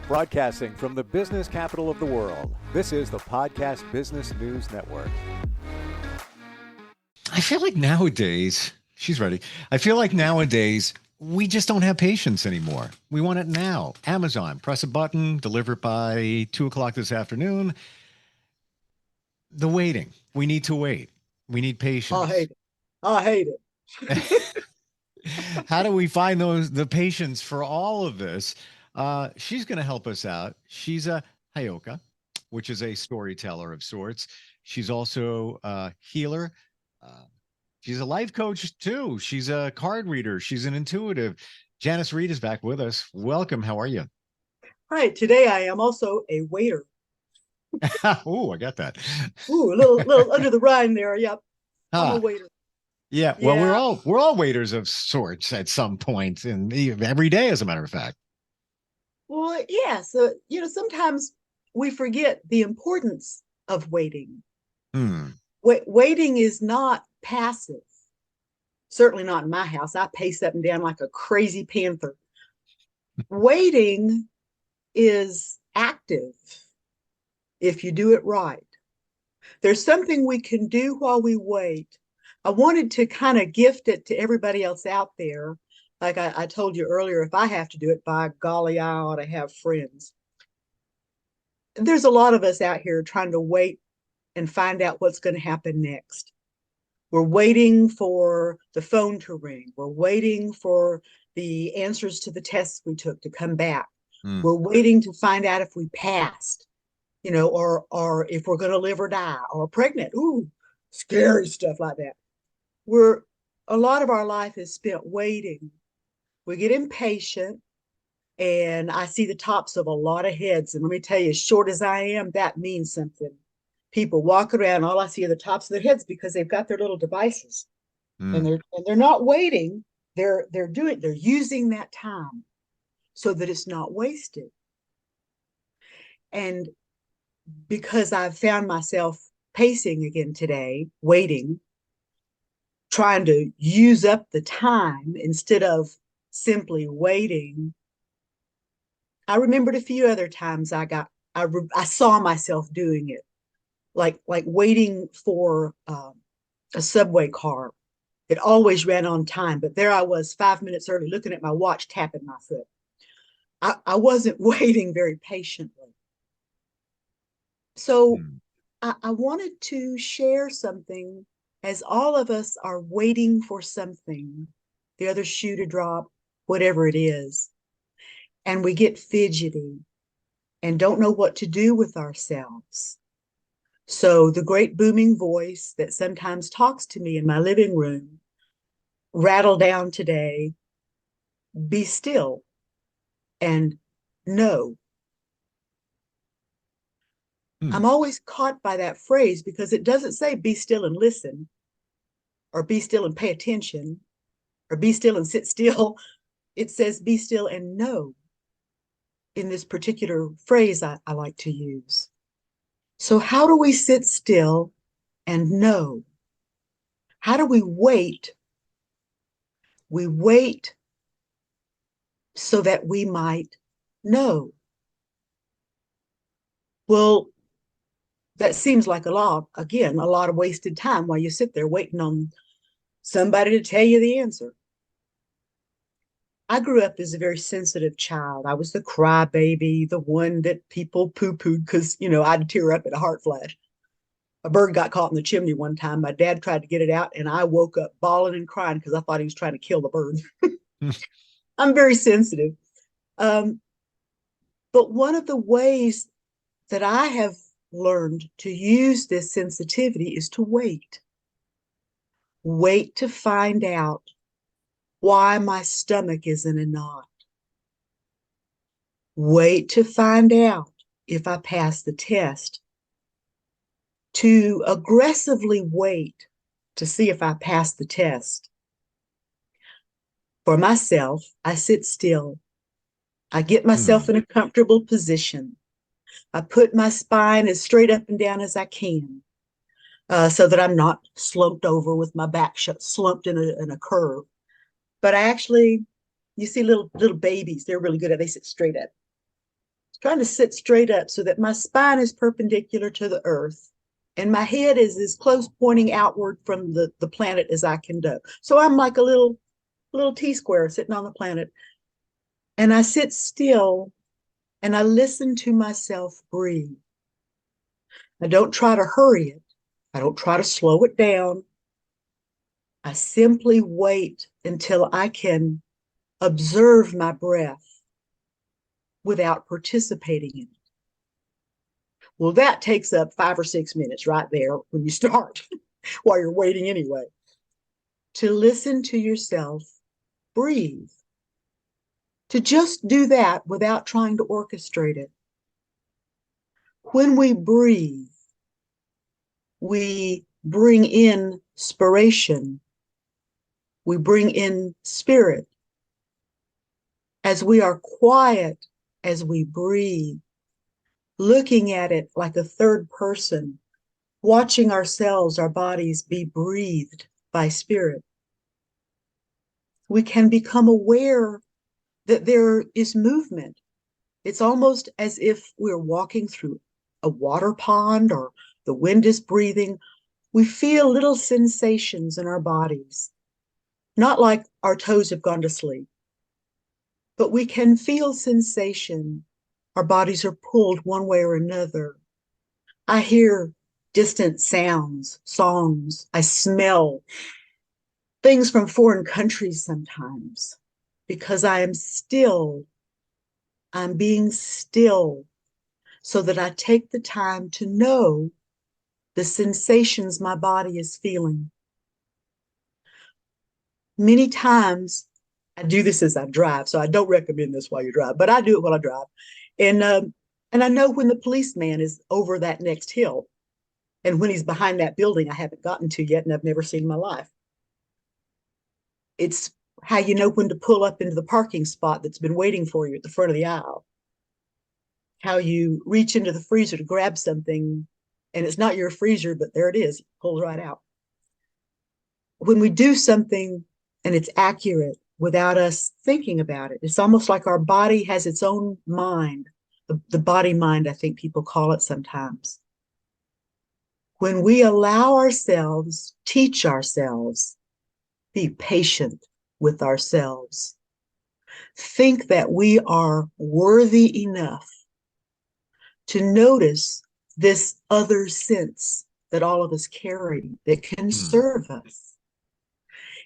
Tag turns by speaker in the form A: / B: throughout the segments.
A: Broadcasting from the business capital of the world, this is the Podcast Business News Network.
B: I feel like nowadays, she's ready. I feel like nowadays, we just don't have patience anymore. We want it now. Amazon, press a button, deliver it by 2 o'clock this afternoon. The waiting. We need to wait. We need patience.
C: I hate it.
B: How do we find the patience for all of this? She's going to help us out. She's a Hayoka, which is a storyteller of sorts. She's also a healer. She's a life coach too. She's a card reader. She's an intuitive. Janis Reed is back with us. Welcome. How are you?
C: Right. Today I am also a waiter.
B: Oh, I got that.
C: Ooh, a little under the rhyme there. Yep. I'm a waiter.
B: Yeah. Well, we're all waiters of sorts at some point, and every day, as a matter of fact.
C: Well, yeah. So, sometimes we forget the importance of waiting. Waiting is not passive. Certainly not in my house. I pace up and down like a crazy panther. Waiting is active if you do it right. There's something we can do while we wait. I wanted to kind of gift it to everybody else out there. Like I told you earlier, if I have to do it, by golly, I ought to have friends. There's a lot of us out here trying to wait and find out what's going to happen next. We're waiting for the phone to ring. We're waiting for the answers to the tests we took to come back. We're waiting to find out if we passed, or if we're going to live or die, or pregnant. Ooh, scary stuff like that. A lot of our life is spent waiting. We get impatient, and I see the tops of a lot of heads. And let me tell you, as short as I am, that means something. People walk around, all I see are the tops of their heads because they've got their little devices, and they're not waiting. They're using that time so that it's not wasted. And because I've found myself pacing again today, waiting, trying to use up the time instead of simply waiting, I remembered a few other times I saw myself doing it. Like waiting for a subway car. It always ran on time, but there I was 5 minutes early looking at my watch, tapping my foot. I wasn't waiting very patiently. So I wanted to share something, as all of us are waiting for something, the other shoe to drop, whatever it is, and we get fidgety and don't know what to do with ourselves. So the great booming voice that sometimes talks to me in my living room rattled down today: be still and know. I'm always caught by that phrase because it doesn't say be still and listen, or be still and pay attention, or be still and sit still. It says be still and know in this particular phrase I like to use. So how do we sit still and know? How do we wait? We wait so that we might know. Well, that seems like a lot of wasted time while you sit there waiting on somebody to tell you the answer. I grew up as a very sensitive child. I was the crybaby, the one that people poo-pooed because, I'd tear up at a heart flash. A bird got caught in the chimney one time. My dad tried to get it out, and I woke up bawling and crying because I thought he was trying to kill the bird. I'm very sensitive. But one of the ways that I have learned to use this sensitivity is to wait. Wait to find out why my stomach is in a knot. Wait to find out if I pass the test. To aggressively wait to see if I pass the test. For myself, I sit still. I get myself in a comfortable position. I put my spine as straight up and down as I can, so that I'm not slumped over with my back slumped in a curve. But I actually, you see little babies, they're really good at it. They sit straight up. trying to sit straight up so that my spine is perpendicular to the earth and my head is as close pointing outward from the planet as I can do. So I'm like a little T-square sitting on the planet. And I sit still and I listen to myself breathe. I don't try to hurry it. I don't try to slow it down. I simply wait until I can observe my breath without participating in it. Well, that takes up 5 or 6 minutes right there when you start, while you're waiting anyway. To listen to yourself breathe. To just do that without trying to orchestrate it. When we breathe, we bring in inspiration. We bring in spirit. As we are quiet, as we breathe, looking at it like a third person, watching ourselves, our bodies be breathed by spirit, we can become aware that there is movement. It's almost as if we're walking through a water pond or the wind is breathing. We feel little sensations in our bodies, not like our toes have gone to sleep, but we can feel sensation. Our bodies are pulled one way or another. I hear distant sounds, songs. I smell things from foreign countries sometimes because I am still. I'm being still so that I take the time to know the sensations my body is feeling. Many times I do this as I drive, so I don't recommend this while you drive, but I do it while I drive. And I know when the policeman is over that next hill and when he's behind that building I haven't gotten to yet and I've never seen in my life. It's how you know when to pull up into the parking spot that's been waiting for you at the front of the aisle. How you reach into the freezer to grab something and it's not your freezer, but there it is, it pulls right out. When we do something and it's accurate without us thinking about it, it's almost like our body has its own mind, the body mind, I think people call it sometimes. When we allow ourselves, teach ourselves, be patient with ourselves, think that we are worthy enough to notice this other sense that all of us carry that can serve us.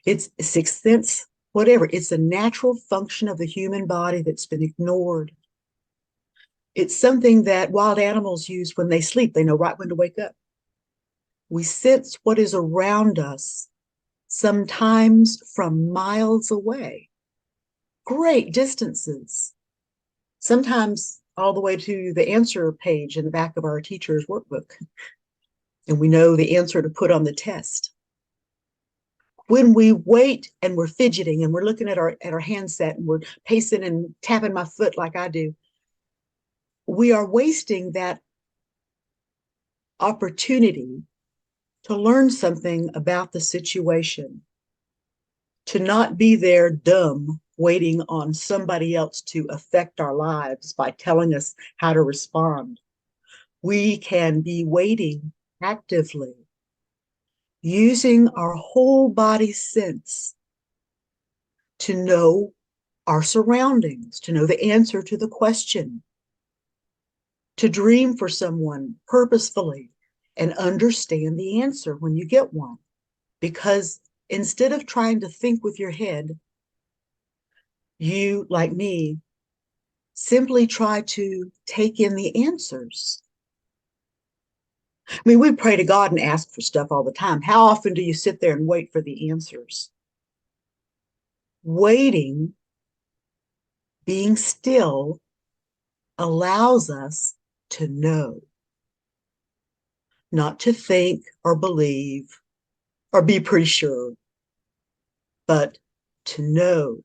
C: It's sixth sense, whatever. It's a natural function of the human body that's been ignored. It's something that wild animals use when they sleep. They know right when to wake up. We sense what is around us, sometimes from miles away, great distances, sometimes all the way to the answer page in the back of our teacher's workbook. And we know the answer to put on the test. When we wait and we're fidgeting and we're looking at our handset and we're pacing and tapping my foot like I do, we are wasting that opportunity to learn something about the situation, to not be there dumb, waiting on somebody else to affect our lives by telling us how to respond. We can be waiting actively, using our whole body sense to know our surroundings, to know the answer to the question, to dream for someone purposefully and understand the answer when you get one. Because instead of trying to think with your head, you, like me, simply try to take in the answers. I mean, we pray to God and ask for stuff all the time. How often do you sit there and wait for the answers? Waiting, being still, allows us to know, not to think or believe or be pretty sure, but to know.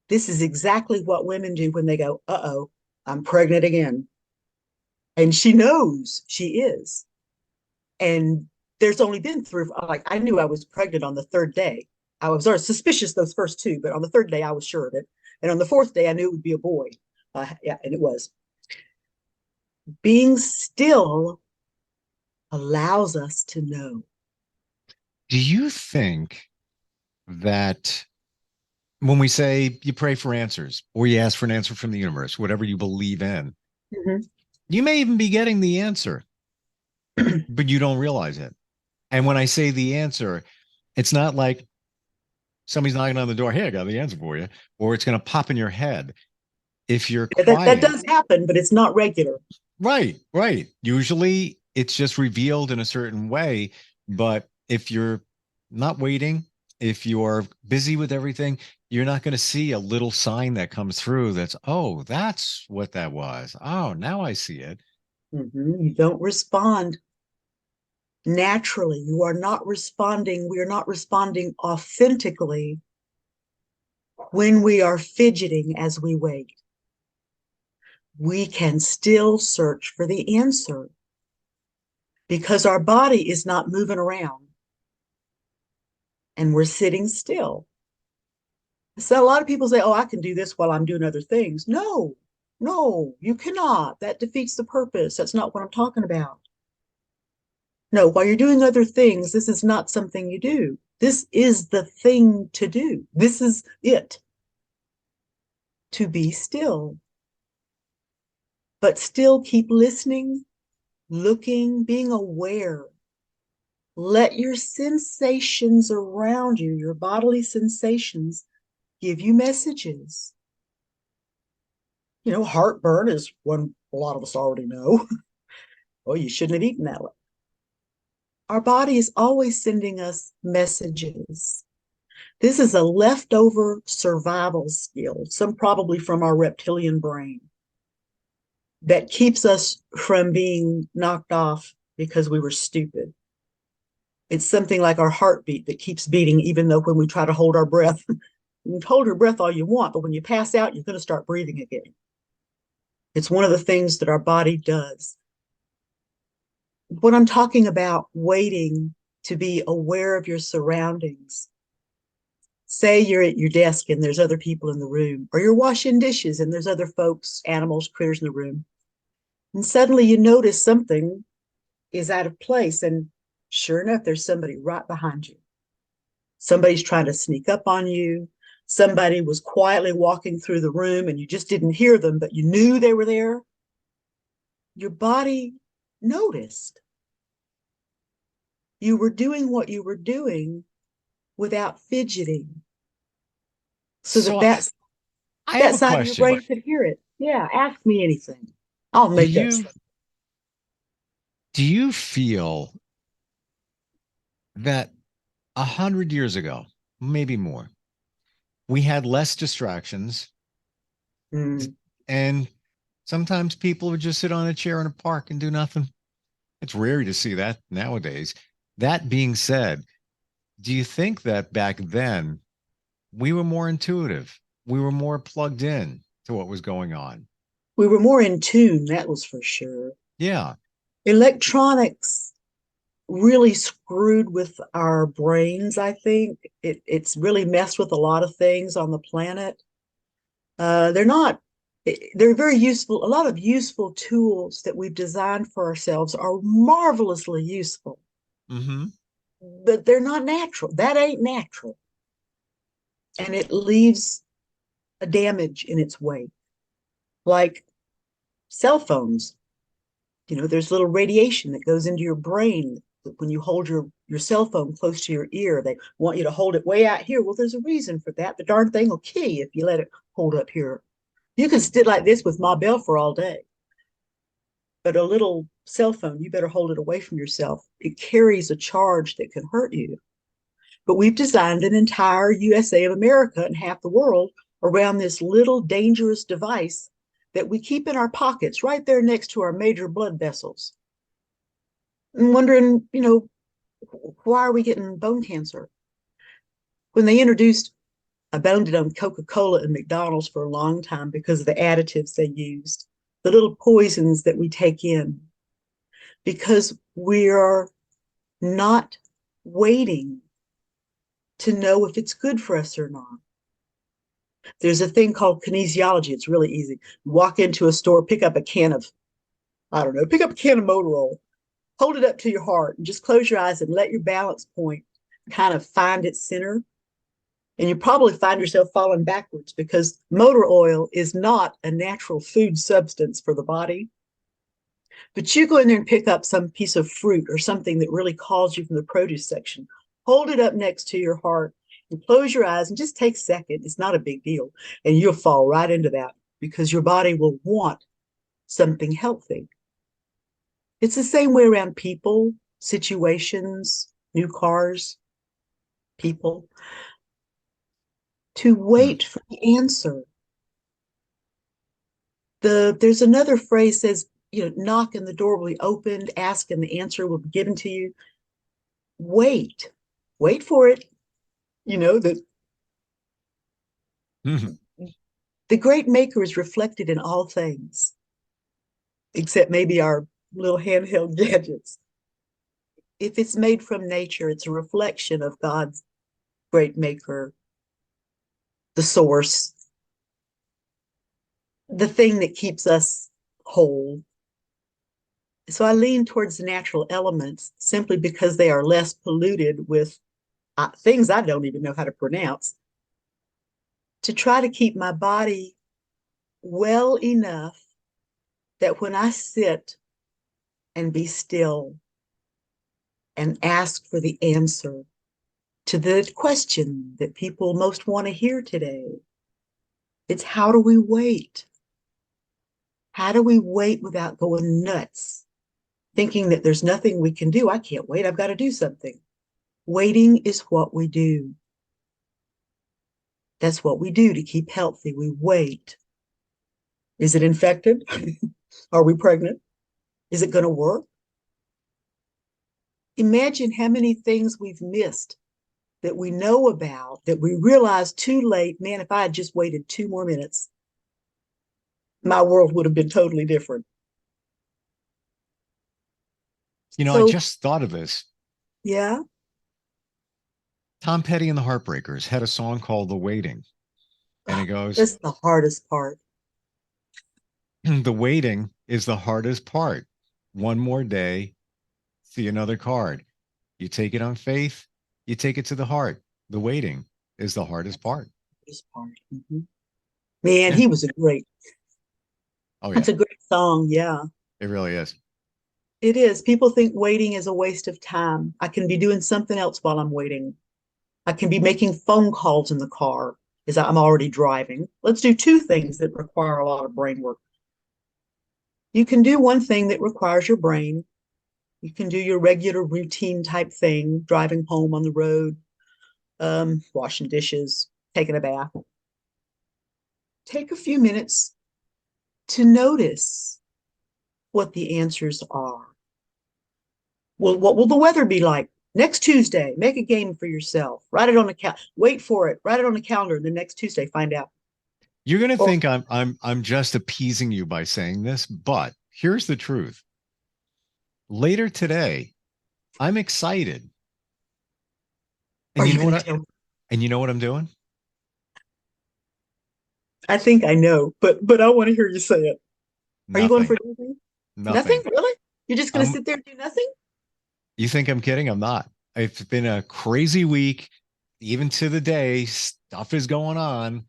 C: This is exactly what women do when they go, uh-oh, I'm pregnant again. And she knows she is. And there's only been like, I knew I was pregnant on the third day. I was suspicious those first two, but on the third day, I was sure of it. And on the fourth day, I knew it would be a boy. Yeah, and it was. Being still allows us to know.
B: Do you think that when we say you pray for answers or you ask for an answer from the universe, whatever you believe in,
C: Mhm.
B: you may even be getting the answer, but you don't realize it. And when I say the answer, it's not like somebody's knocking on the door, hey, I got the answer for you, or it's going to pop in your head. If you're
C: That
B: quiet,
C: does happen, but it's not regular.
B: right, right. Usually it's just revealed in a certain way. But if you're not waiting, if you're busy with everything, you're not going to see a little sign that comes through that's, oh, that's what that was. Oh, now I see it.
C: You don't respond naturally. You are not responding. We are not responding authentically when we are fidgeting as we wait. We can still search for the answer because our body is not moving around and we're sitting still. So a lot of people say, oh, I can do this while I'm doing other things. No, no, you cannot. That defeats the purpose. That's not what I'm talking about. No, while you're doing other things, this is not something you do. This is the thing to do. This is it, to be still, but still keep listening, looking, being aware. Let your sensations around you, your bodily sensations, give you messages. You know, heartburn is one a lot of us already know. Oh, you shouldn't have eaten that. Our body is always sending us messages. This is a leftover survival skill, some probably from our reptilian brain, that keeps us from being knocked off because we were stupid. It's something like our heartbeat that keeps beating, even though when we try to hold our breath, you can hold your breath all you want, but when you pass out, you're going to start breathing again. It's one of the things that our body does. What I'm talking about, waiting to be aware of your surroundings. Say you're at your desk and there's other people in the room, or you're washing dishes and there's other folks, animals, critters in the room. And suddenly you notice something is out of place. And sure enough, there's somebody right behind you. Somebody's trying to sneak up on you. Somebody was quietly walking through the room and you just didn't hear them, but you knew they were there. Your body noticed. You were doing what you were doing without fidgeting. So
B: So I have
C: that
B: a
C: side of your
B: question.
C: brain could hear it. Yeah, ask me anything. I'll
B: Do
C: make up
B: you
C: stuff.
B: do you feel that 100 years ago, maybe more, we had less distractions,
C: Mm.
B: and sometimes people would just sit on a chair in a park and do nothing? It's rare to see that nowadays. That being said, do you think that back then we were more intuitive? We were more plugged in to what was going on?
C: We were more in tune, that was for sure.
B: Yeah.
C: Electronics really screwed with our brains, I think. It's really messed with a lot of things on the planet. They're not, they're very useful. A lot of useful tools that we've designed for ourselves are marvelously useful,
B: Mm-hmm.
C: but they're not natural. That ain't natural. And it leaves a damage in its wake. Like cell phones, you know, there's little radiation that goes into your brain when you hold your cell phone close to your ear. They want you to hold it way out here. Well, there's a reason for that. The darn thing will kill you if you let it hold up here. You can sit like this with Ma Bell for all day, but a little cell phone, you better hold it away from yourself. It carries a charge that can hurt you. But we've designed an entire USA of America and half the world around this little dangerous device that we keep in our pockets right there next to our major blood vessels. And wondering, you know, why are we getting bone cancer? When they introduced, I blamed it on Coca-Cola and McDonald's for a long time because of the additives they used, the little poisons that we take in, because we are not waiting to know if it's good for us or not. There's a thing called kinesiology. It's really easy. You walk into a store, pick up a can of, I don't know, pick up a can of motor oil, hold it up to your heart, and just close your eyes and let your balance point kind of find its center. And you probably find yourself falling backwards because motor oil is not a natural food substance for the body. But you go in there and pick up some piece of fruit or something that really calls you from the produce section, hold it up next to your heart and close your eyes and just take a second. It's not a big deal. And you'll fall right into that because your body will want something healthy. It's the same way around people, situations, new cars, people. To wait for the answer. There's another phrase says, knock and the door will be opened, ask and the answer will be given to you. Wait for it. That
B: Mhm.
C: the great maker is reflected in all things, except maybe our little handheld gadgets. If it's made from nature, it's a reflection of God's great maker, the source, the thing that keeps us whole. So I lean towards the natural elements simply because they are less polluted with things I don't even know how to pronounce, to try to keep my body well enough that when I sit and be still and ask for the answer to the question that people most want to hear today, it's how do we wait? How do we wait without going nuts, thinking that there's nothing we can do? I can't wait. I've got to do something. Waiting is what we do. That's what we do to keep healthy. We wait. Is it infected? Are we pregnant? Is it going to work? Imagine how many things we've missed that we know about, that we realize too late. Man, if I had just waited 2 more minutes, my world would have been totally different.
B: I
C: So,
B: just thought of this.
C: yeah.
B: Tom Petty and the Heartbreakers had a song called The Waiting. And it goes,
C: That's the hardest part.
B: the waiting is the hardest part. One more day, see another card. You take it on faith, you take it to the heart. The waiting is the hardest part.
C: Hardest part. Mm-hmm. Man,
B: Yeah.
C: he was a great,
B: Oh,
C: that's
B: yeah,
C: a great song. Yeah,
B: it really is.
C: it is. People think waiting is a waste of time. I can be doing something else while I'm waiting. I can be making phone calls in the car as I'm already driving. Let's do two things that require a lot of brain work. You can do one thing that requires your brain. You can do your regular routine type thing, driving home on the road, washing dishes, taking a bath. Take a few minutes to notice what the answers are. Well, what will the weather be like next Tuesday? Make a game for yourself. Write it on the wait for it. Write it on the calendar. And the next Tuesday, find out.
B: You're gonna
C: Or
B: think I'm just appeasing you by saying this, but here's the truth. Later today, I'm excited. And
C: are
B: you
C: you
B: know what
C: going
B: I,
C: to tell me?
B: and you know what I'm doing?
C: I think I know, but I want to hear you say it. Are you going for
B: Nothing.
C: Disney? Nothing,
B: Nothing.
C: really? You're just going to
B: I'm
C: sit there and do nothing?
B: You think I'm kidding? I'm not. It's been a crazy week, even to the day. Stuff is going on,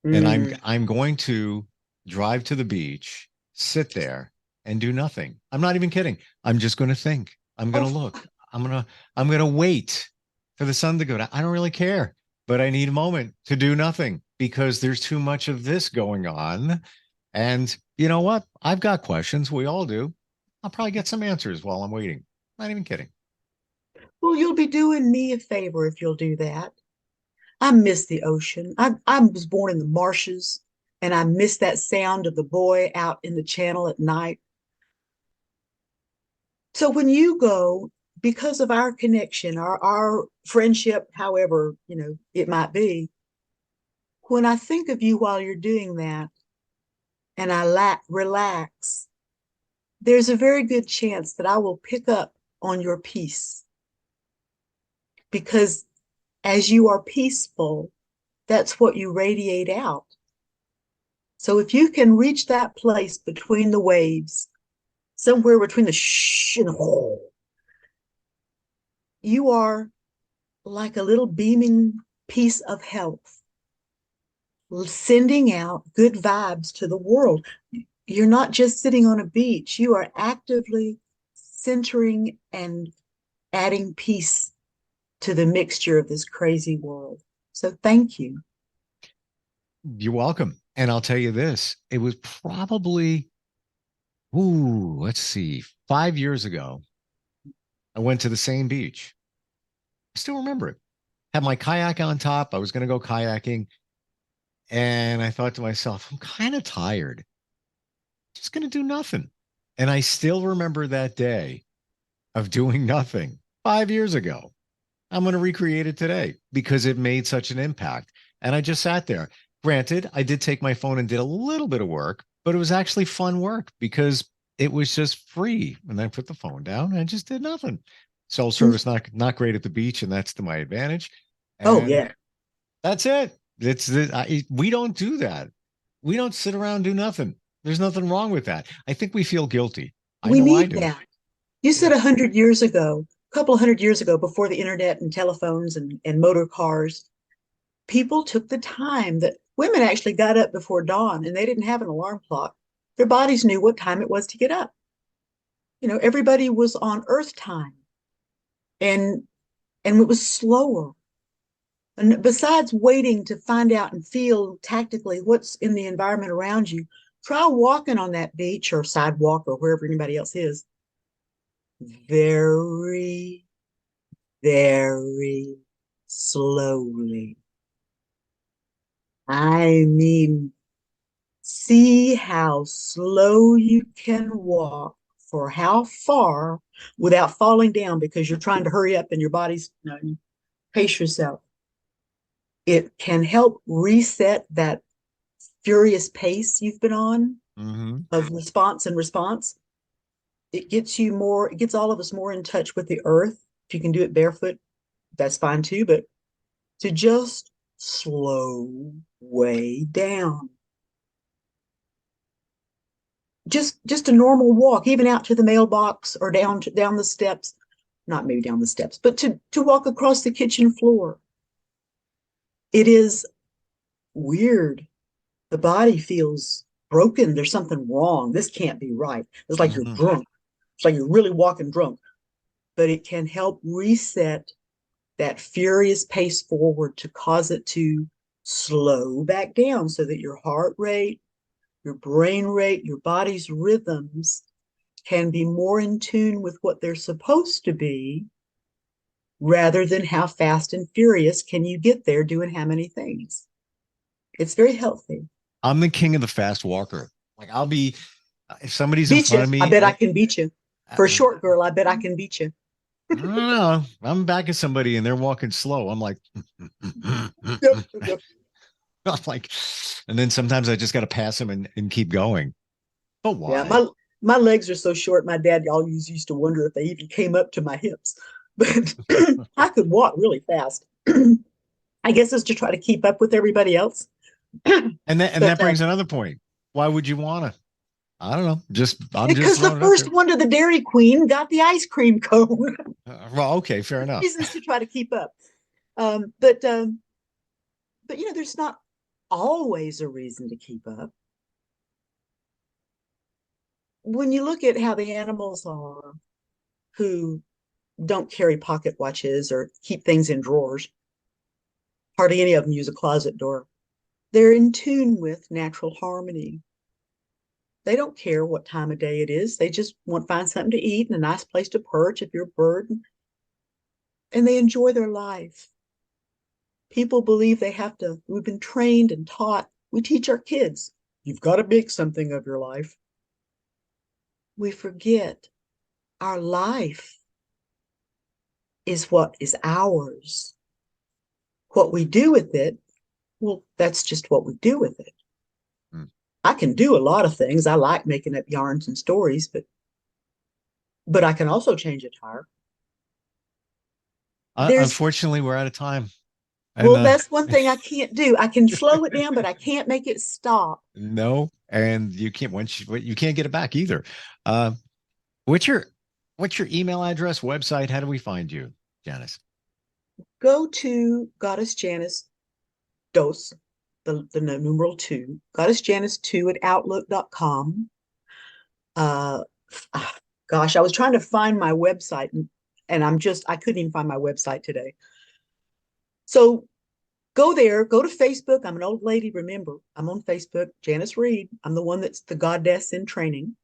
B: and I'm
C: Mm.
B: I'm going to drive to the beach, sit there, and do nothing. I'm not even kidding. I'm just going to think. I'm going
C: Oh,
B: to look. I'm going to wait for the sun to go down. I don't really care, but I need a moment to do nothing because there's too much of this going on. And you know what? I've got questions. We all do. I'll probably get some answers while I'm waiting. Not even kidding.
C: well, you'll be doing me a favor if you'll do that. I miss the ocean. I was born in the marshes, and I miss that sound of the buoy out in the channel at night. So when you go, because of our connection, our friendship, however, it might be, when I think of you while you're doing that and I relax, there's a very good chance that I will pick up on your peace because as you are peaceful, that's what you radiate out. So if you can reach that place between the waves, somewhere between the shh and the, you are like a little beaming piece of health, sending out good vibes to the world. You're not just sitting on a beach, you are actively centering and adding peace to the mixture of this crazy world. So thank you.
B: You're welcome. And I'll tell you this, it was probably, let's see, 5 years ago. I went to the same beach. I still remember it. Had my kayak on top. I was going to go kayaking. And I thought to myself, I'm kind of tired. Just going to do nothing. And I still remember that day of doing nothing 5 years ago. I'm going to recreate it today because it made such an impact. And I just sat there. Granted, I did take my phone and did a little bit of work, but it was actually fun work because it was just free. And I put the phone down and I just did nothing. Cell service not great at the beach, and that's to my advantage.
C: Oh,
B: And
C: yeah.
B: that's it. We don't do that. We don't sit around and do nothing. There's nothing wrong with that. I think we feel guilty. I
C: We
B: know I
C: need
B: do.
C: that. You said
B: Yeah.
C: 100 years ago, a couple of 100 years ago, before the internet and telephones and motor cars, people took the time that women actually got up before dawn and they didn't have an alarm clock. Their bodies knew what time it was to get up. Everybody was on earth time and it was slower. And besides waiting to find out and feel tactically what's in the environment around you, try walking on that beach or sidewalk or wherever anybody else is very, very slowly. I mean, see how slow you can walk for how far without falling down because you're trying to hurry up and your body's, pace yourself. It can help reset that furious pace you've been on
B: Mm-hmm.
C: of response and response. It gets all of us more in touch with the earth. If you can do it barefoot, that's fine too, but to just slow way down. Just a normal walk, even out to the mailbox or down the steps, not maybe down the steps, but to walk across the kitchen floor. It is weird. The body feels broken. There's something wrong. This can't be right. It's like you're
B: Mm-hmm.
C: drunk. It's like you're really walking drunk. But it can help reset that furious pace forward to cause it to slow back down so that your heart rate, your brain rate, your body's rhythms can be more in tune with what they're supposed to be rather than how fast and furious can you get there doing how many things. It's very healthy.
B: I'm the king of the fast walker. Like I'll be, if somebody's in
C: Beat you.
B: front of
C: I
B: me,
C: bet I can beat you.
B: I
C: For a short girl, I bet I can beat you.
B: don't know. I'm backing somebody and they're walking slow. I'm like, I'm
C: Yep, yep.
B: like, and then sometimes I just got to pass them and keep going. But
C: Yeah,
B: why?
C: my legs are so short. My dad always used to wonder if they even came up to my hips. But I could walk really fast. I guess it's to try to keep up with everybody else.
B: And that
C: But
B: brings another point. Why would you want to? I don't know. I'm just
C: because the
B: throwing it up
C: first
B: there.
C: one to the Dairy Queen got the ice cream cone.
B: Well, okay, fair enough.
C: Reasons to try to keep up. Um, but um, but there's not always a reason to keep up. When you look at how the animals are who don't carry pocket watches or keep things in drawers, hardly any of them use a closet door. They're in tune with natural harmony. They don't care what time of day it is. They just want to find something to eat and a nice place to perch if you're a bird. And they enjoy their life. People believe they have to, we've been trained and taught. We teach our kids, you've got to make something of your life. We forget our life is what is ours. What we do with it, well, that's just what we do with it.
B: Hmm.
C: I can do a lot of things. I like making up yarns and stories, but I can also change a tire. There's
B: Unfortunately, we're out of time. And,
C: Well, that's one thing I can't do. I can slow it down, but I can't make it stop.
B: no, and you can't you can't get it back either. Uh, what's your email address, website? How do we find you, Janis?
C: Go to Goddess Janis Dos, the numeral 2, Goddess Janis 2 at outlook.com. Gosh, I was trying to find my website and I couldn't even find my website today. So go there, go to Facebook. I'm an old lady, remember. I'm on Facebook, Janis Reed. I'm the one that's the goddess in training.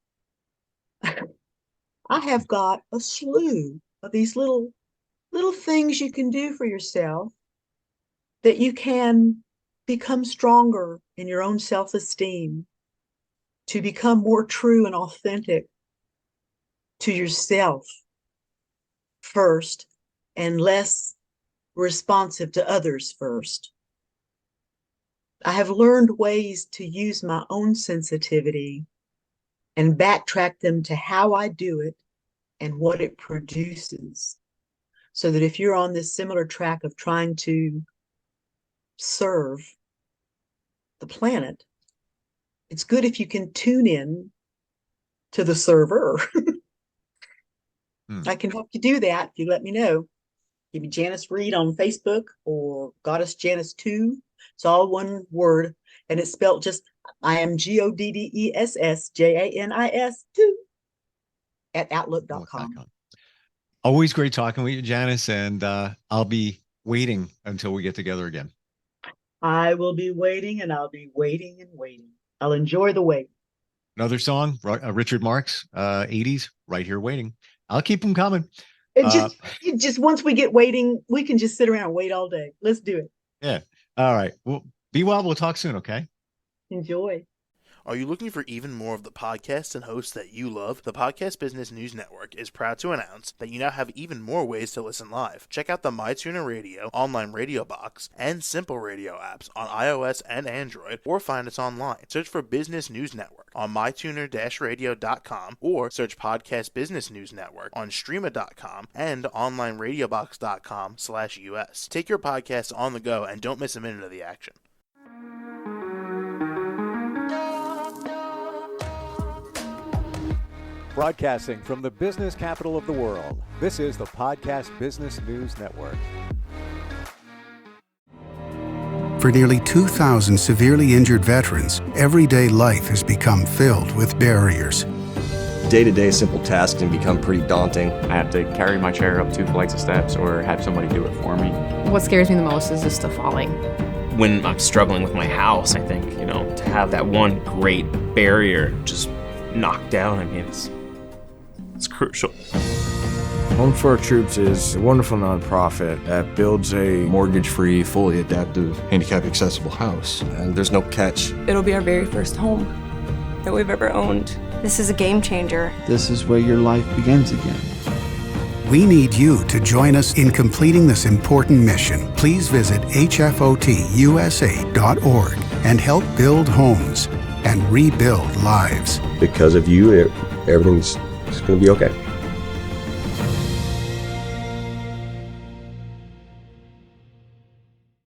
C: I have got a slew of these little things you can do for yourself that you can become stronger in your own self-esteem, to become more true and authentic to yourself first and less responsive to others first. I have learned ways to use my own sensitivity and backtrack them to how I do it and what it produces. So that if you're on this similar track of trying to serve the planet, it's good if you can tune in to the server. I can help you do that if you let me know. Give me Janis Reed on Facebook or Goddess Janis 2. It's all one word, and it's spelled just I am GODDESS JANIS 2 at outlook.com.
B: Always great talking with you, Janis, and I'll be waiting until we get together again.
C: I will be waiting, and I'll be waiting and waiting. I'll enjoy the wait.
B: Another song, Richard Marx, 80s, Right Here Waiting. I'll keep them coming.
C: It just once we get waiting, we can just sit around and wait all day. Let's do it.
B: Yeah. All right. Well, be well. We'll talk soon, okay?
C: Enjoy.
D: Are you looking for even more of the podcasts and hosts that you love? The Podcast Business News Network is proud to announce that you now have even more ways to listen live. Check out the MyTuner Radio, online radio box, and Simple Radio apps on iOS and Android, or find us online. Search for Business News Network on mytuner-radio.com, or search Podcast Business News Network on streama.com and onlineradiobox.com/US. Take your podcast on the go and don't miss a minute of the action.
A: Broadcasting from the business capital of the world, this is the Podcast Business News Network.
E: For nearly 2,000 severely injured veterans, everyday life has become filled with barriers.
F: Day-to-day simple tasks can become pretty daunting.
G: I have to carry my chair up 2 flights of steps or have somebody do it for me.
H: What scares me the most is just the falling.
I: When I'm struggling with my house, I think, to have that one great barrier just knocked down, it's crucial.
J: Home for Our Troops is a wonderful nonprofit that builds a
F: mortgage-free, fully adaptive, handicap-accessible house. And there's no catch.
K: It'll be our very first home that we've ever owned.
L: This is a game changer.
M: This is where your life begins again.
E: We need you to join us in completing this important mission. Please visit hfotusa.org and help build homes and rebuild lives.
F: Because of you, everything's going to be okay.